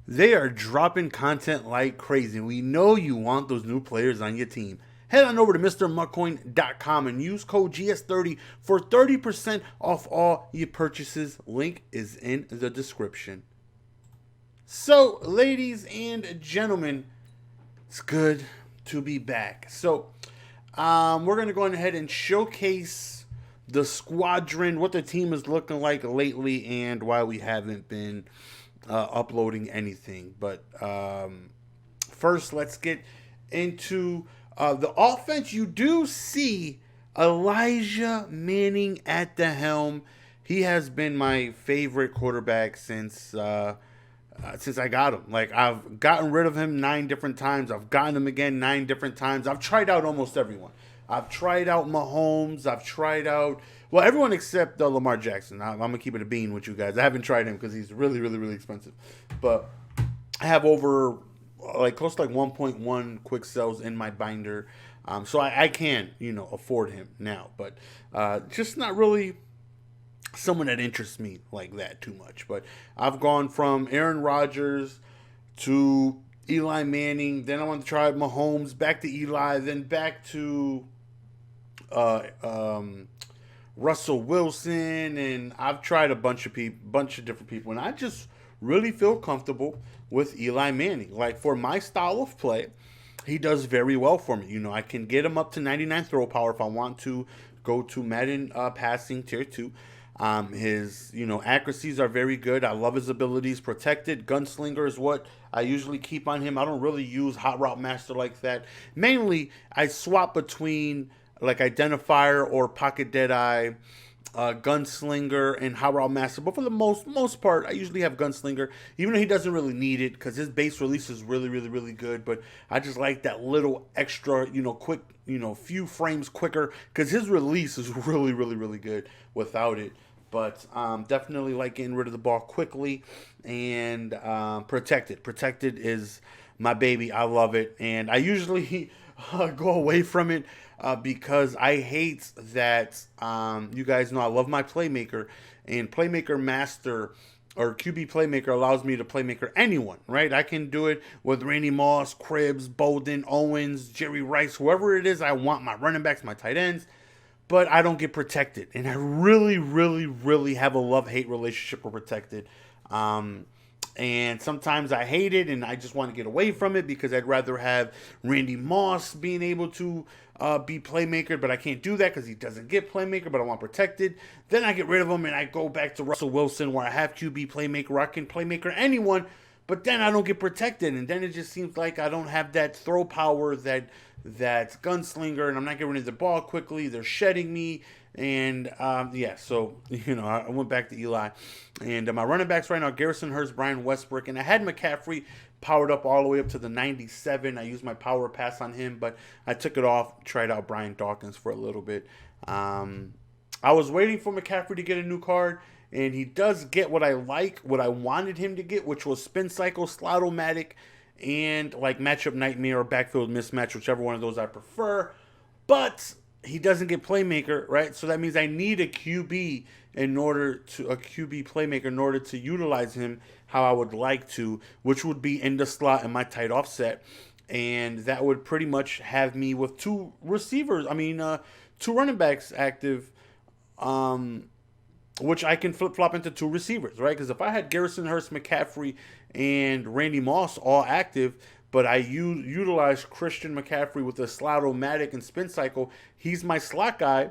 They are dropping content like crazy. We know you want those new players on your team. Head on over to MrMuttCoin.com and use code GS30 for 30% off all your purchases. Link is in the description. So, ladies and gentlemen, it's good to be back. We're going to go ahead and showcase the squadron, what the team is looking like lately, and why we haven't been uploading anything. But first, let's get into the offense. You do see Elijah Manning at the helm. He has been my favorite quarterback since I got him. Like, I've gotten rid of him 9 different times. I've gotten him again 9 different times. I've tried out almost everyone. I've tried out Mahomes. I've tried out, well, everyone except Lamar Jackson. I'm gonna keep it a bean with you guys. I haven't tried him because he's really, really, really expensive. But I have over like close to like 1.1 quick sells in my binder. So I can, afford him now, but just not really someone that interests me like that too much. But I've gone from Aaron Rodgers to Eli Manning. Then I want to try Mahomes, back to Eli, then back to uh, um, Russell Wilson, and I've tried a bunch of different people, and I just really feel comfortable with Eli Manning. Like, for my style of play, he does very well for me. I can get him up to 99 throw power if I want to go to Madden passing tier 2. His, accuracies are very good. I love his abilities. Protected gunslinger is what I usually keep on him. I don't really use hot route master like that. Mainly, I swap between like identifier or pocket deadeye, gunslinger, and hot route master. But for the most part, I usually have gunslinger, even though he doesn't really need it because his base release is really, really, really good. But I just like that little extra, quick, few frames quicker because his release is really, really, really good without it. But definitely like getting rid of the ball quickly and protected. Protected is my baby. I love it, and I usually go away from it because I hate that. You guys know I love my playmaker, and playmaker master or QB playmaker allows me to playmaker anyone, right? I can do it with Randy Moss, Cribbs, Bolden, Owens, Jerry Rice, whoever it is I want, my running backs, my tight ends, but I don't get protected. And I really, really, really have a love-hate relationship with protected. Um, and sometimes I hate it and I just want to get away from it because I'd rather have Randy Moss being able to be playmaker, but I can't do that because he doesn't get playmaker, but I want protected. Then I get rid of him and I go back to Russell Wilson where I have QB playmaker, where I can playmaker anyone, but then I don't get protected, and then it just seems like I don't have that throw power that gunslinger, and I'm not getting rid of the ball quickly. They're shedding me, and yeah. So I went back to Eli, and my running backs right now: Garrison Hurst, Brian Westbrook, and I had McCaffrey powered up all the way up to the 97. I used my power pass on him, but I took it off. Tried out Brian Dawkins for a little bit. I was waiting for McCaffrey to get a new card, and he does get what I like, what I wanted him to get, which was Spin Cycle, Slot-O-Matic, and like Matchup Nightmare or Backfield Mismatch, whichever one of those I prefer. But he doesn't get Playmaker, right? So that means I need a QB a QB playmaker in order to utilize him how I would like to, which would be in the slot in my tight offset. And that would pretty much have me with two running backs active, um, which I can flip flop into two receivers, right? Because if I had Garrison Hurst, McCaffrey, and Randy Moss all active, but I utilize Christian McCaffrey with the Slot-O-Matic and Spin Cycle, he's my slot guy,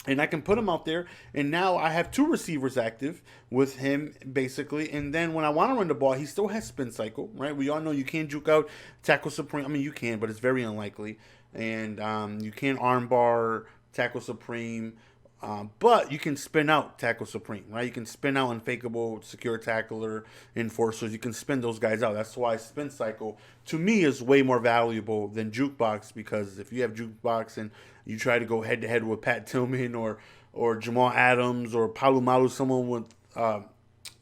and I can put him out there. And now I have two receivers active with him, basically. And then when I want to run the ball, he still has Spin Cycle, right? We all know you can't juke out Tackle Supreme. I mean, you can, but it's very unlikely. And you can armbar Tackle Supreme. But you can spin out Tackle Supreme, right? You can spin out Unfakeable, Secure Tackler, Enforcers. You can spin those guys out. That's why Spin Cycle, to me, is way more valuable than Jukebox, because if you have Jukebox and you try to go head-to-head with Pat Tillman or Jamal Adams or Palumalu, someone with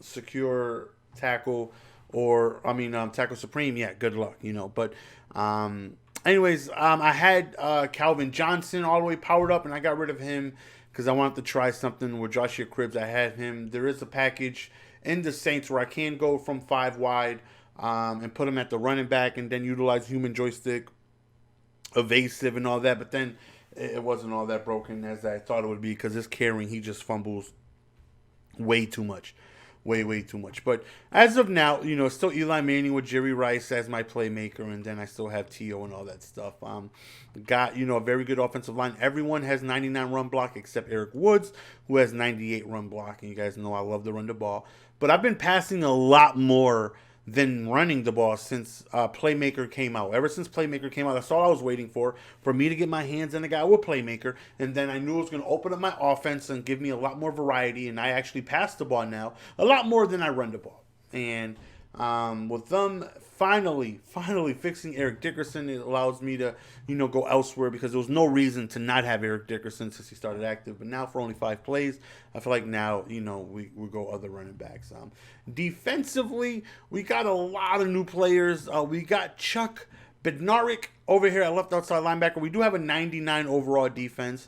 Secure Tackle Tackle Supreme, yeah, good luck, But I had Calvin Johnson all the way powered up, and I got rid of him because I wanted to try something with Joshua Cribbs. I had him. There is a package in the Saints where I can go from 5 wide and put him at the running back and then utilize human joystick, evasive and all that. But then it wasn't all that broken as I thought it would be because his carrying, he just fumbles way too much. Way too much. But as of now, it's still Eli Manning with Jerry Rice as my playmaker, and then I still have T.O. and all that stuff. Got, a very good offensive line. Everyone has 99 run block except Eric Woods, who has 98 run block. And you guys know I love to run the ball. But I've been passing a lot more than running the ball since Playmaker came out. Ever since Playmaker came out, that's all I was waiting for me to get my hands on a guy with Playmaker, and then I knew it was going to open up my offense and give me a lot more variety, and I actually pass the ball now a lot more than I run the ball. And with them finally fixing Eric Dickerson, it allows me to, go elsewhere because there was no reason to not have Eric Dickerson since he started active. But now for only 5 plays, I feel like now, we go other running backs. Defensively, we got a lot of new players. We got Chuck Bednarik over here at left outside linebacker. We do have a 99 overall defense.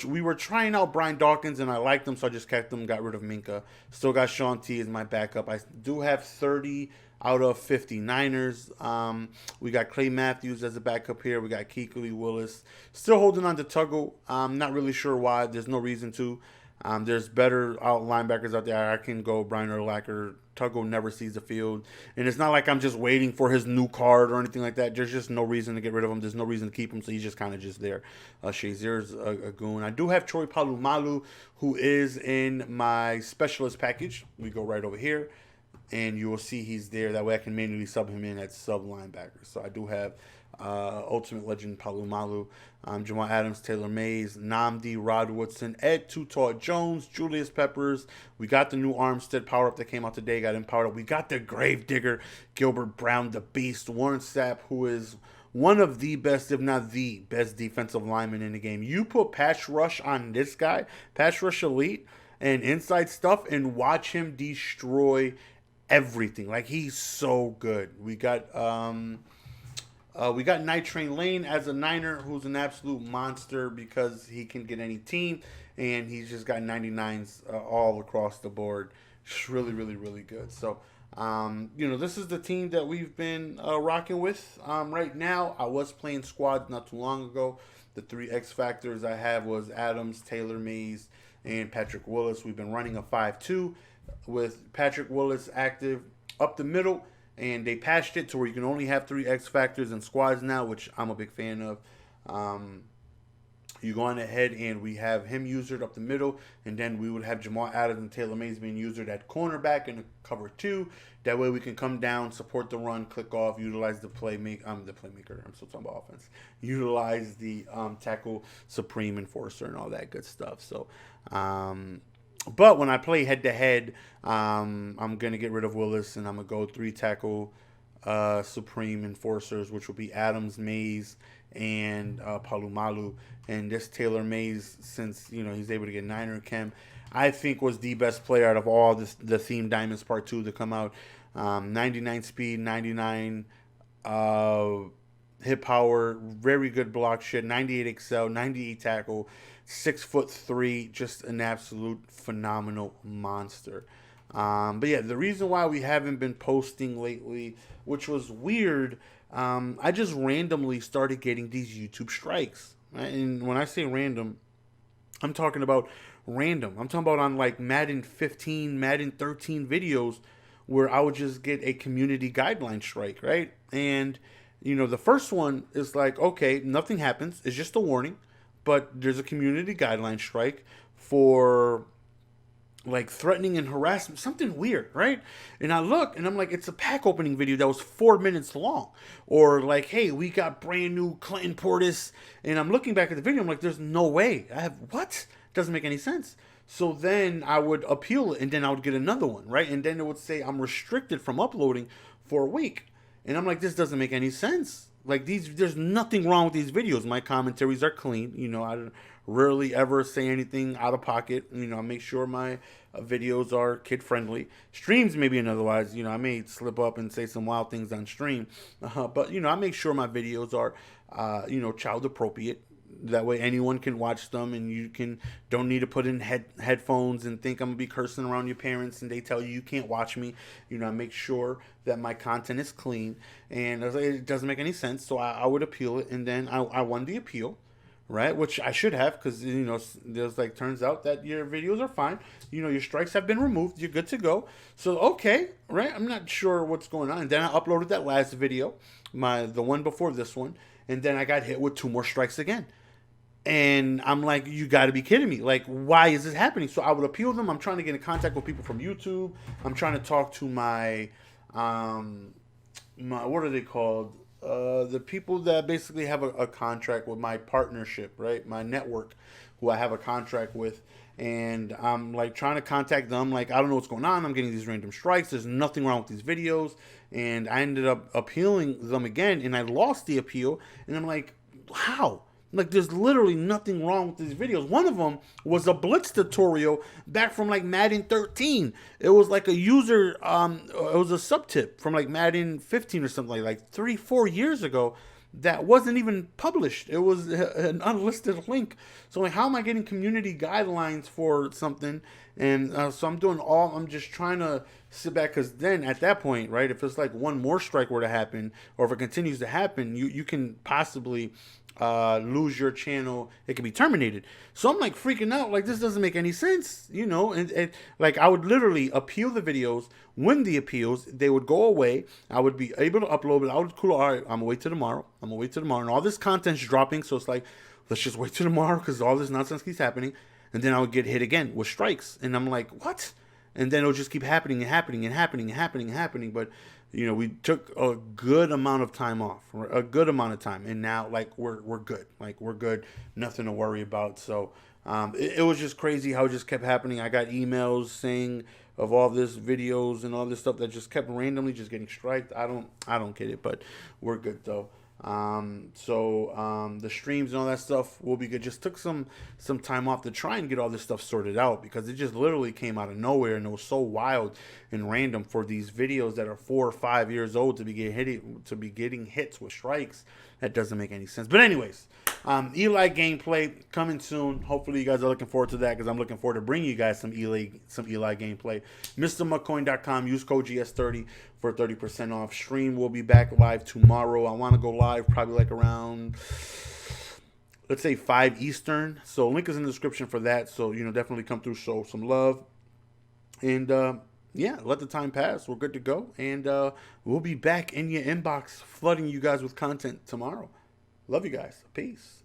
We were trying out Brian Dawkins, and I liked him, so I just kept him, got rid of Minka. Still got Sean T as my backup. I do have 30 out of 59ers. We got Clay Matthews as a backup here. We got Kuechly Willis. Still holding on to Tuggle. I'm not really sure why. There's no reason to. There's better out linebackers out there. I can go Brian Urlacher. Tuggle never sees the field. And it's not like I'm just waiting for his new card or anything like that. There's just no reason to get rid of him. There's no reason to keep him, so he's just kind of just there. Shazier's a goon. I do have Troy Polamalu, who is in my specialist package. We go right over here, and you will see he's there. That way I can manually sub him in at sub linebacker. So I do have Ultimate Legend Polamalu, Jamal Adams, Taylor Mays, Nnamdi, Rod Woodson, Ed Tutor Jones, Julius Peppers. We got the new Armstead power up that came out today. Got him powered up. We got the Gravedigger, Gilbert Brown, the Beast, Warren Sapp, who is one of the best, if not the best defensive lineman in the game. You put pass rush on this guy, pass rush elite, and inside stuff, and watch him destroy everything. Like, he's so good. We got Night Train Lane as a Niner, who's an absolute monster because he can get any team, and he's just got 99s all across the board. Just really good. So, this is the team that we've been rocking with right now. I was playing squads not too long ago. The 3 X Factors I have was Adams, Taylor Mays, and Patrick Willis. We've been running a 5-2 with Patrick Willis active up the middle. And they patched it to where you can only have 3 X Factors in squads now, which I'm a big fan of. You go on ahead and we have him usered up the middle. And then we would have Jamal Adams and Taylor Mays being usered at cornerback in cover 2. That way we can come down, support the run, click off, utilize the playmaker. I'm still talking about offense. Utilize the tackle supreme enforcer and all that good stuff. So, but when I play head-to-head, I'm going to get rid of Willis, and I'm going to go 3 tackle supreme enforcers, which will be Adams, Mays, and Polamalu. And this Taylor Mays, since he's able to get 9er chem, I think was the best player out of all the Theme Diamonds Part 2 to come out. 99 speed, 99 hit power, very good block shit, 98 excel, 98 tackle, 6'3", just an absolute phenomenal monster. But yeah, the reason why we haven't been posting lately, which was weird, I just randomly started getting these YouTube strikes. Right? And when I say random, I'm talking about random. I'm talking about on like Madden 15, Madden 13 videos where I would just get a community guideline strike, right? And, the first one is like, okay, nothing happens. It's just a warning. But there's a community guideline strike for like threatening and harassment, something weird, right? And I look and I'm like, it's a pack opening video that was 4 minutes long. Or like, hey, we got brand new Clinton Portis. And I'm looking back at the video, I'm like, there's no way. What? Doesn't make any sense. So then I would appeal it, and then I would get another one, right? And then it would say I'm restricted from uploading for a week. And I'm like, this doesn't make any sense. Like, there's nothing wrong with these videos. My commentaries are clean. I don't rarely ever say anything out of pocket. I make sure my videos are kid-friendly. Streams maybe and otherwise. I may slip up and say some wild things on stream. But, I make sure my videos are, child-appropriate. That way anyone can watch them, and you don't need to put in headphones and think I'm gonna be cursing around your parents and they tell you can't watch me. I make sure that my content is clean, and I was like, it doesn't make any sense. So I would appeal it, and then I won the appeal, right? Which I should have, because there's like, turns out that your videos are fine. Your strikes have been removed. You're good to go. So okay, right? I'm not sure what's going on. And then I uploaded that last video, the one before this one, and then I got hit with 2 more strikes again. And I'm like, you got to be kidding me. Like, why is this happening? So I would appeal them. I'm trying to get in contact with people from YouTube. I'm trying to talk to my what are they called? The people that basically have a contract with my partnership, right? My network, who I have a contract with. And I'm like trying to contact them. Like, I don't know what's going on. I'm getting these random strikes. There's nothing wrong with these videos. And I ended up appealing them again. And I lost the appeal. And I'm like, how? Like, there's literally nothing wrong with these videos. One of them was a Blitz tutorial back from like Madden 13. It was like a user, it was a sub tip from like Madden 15 or something like 3-4 years ago that wasn't even published. It was an unlisted link. So like, how am I getting community guidelines for something? And so I'm just trying to sit back, because then at that point, right, if it's like one more strike were to happen, or if it continues to happen, you can possibly lose your channel. It can be terminated. So I'm like freaking out, like, this doesn't make any sense, and like, I would literally appeal the videos, win the appeals, they would go away, I would be able to upload it, I would cool, all right, I'm gonna wait till tomorrow, and all this content's dropping, so it's like, let's just wait till tomorrow, because all this nonsense keeps happening. And then I would get hit again with strikes, and I'm like, what? And then it'll just keep happening and happening and happening and happening and happening. But we took a good amount of time off, and now like we're good, we're good, nothing to worry about. So it was just crazy how it just kept happening. I got emails saying of all this videos and all this stuff that just kept randomly just getting striked. I don't get it, but we're good though. The streams and all that stuff will be good. Just took some time off to try and get all this stuff sorted out, because it just literally came out of nowhere, and it was so wild and random for these videos that are 4 or 5 years old to be getting hits with strikes. That doesn't make any sense. But anyways, Eli gameplay coming soon. Hopefully you guys are looking forward to that, because I'm looking forward to bringing you guys some Eli gameplay. MrMutCoin.com. Use code GS30 for 30% off. Stream will be back live tomorrow. I want to go live probably like around, let's say 5 Eastern. So link is in the description for that. So definitely come through, show some love, and yeah, let the time pass. We're good to go, and we'll be back in your inbox, flooding you guys with content tomorrow. Love you guys. Peace.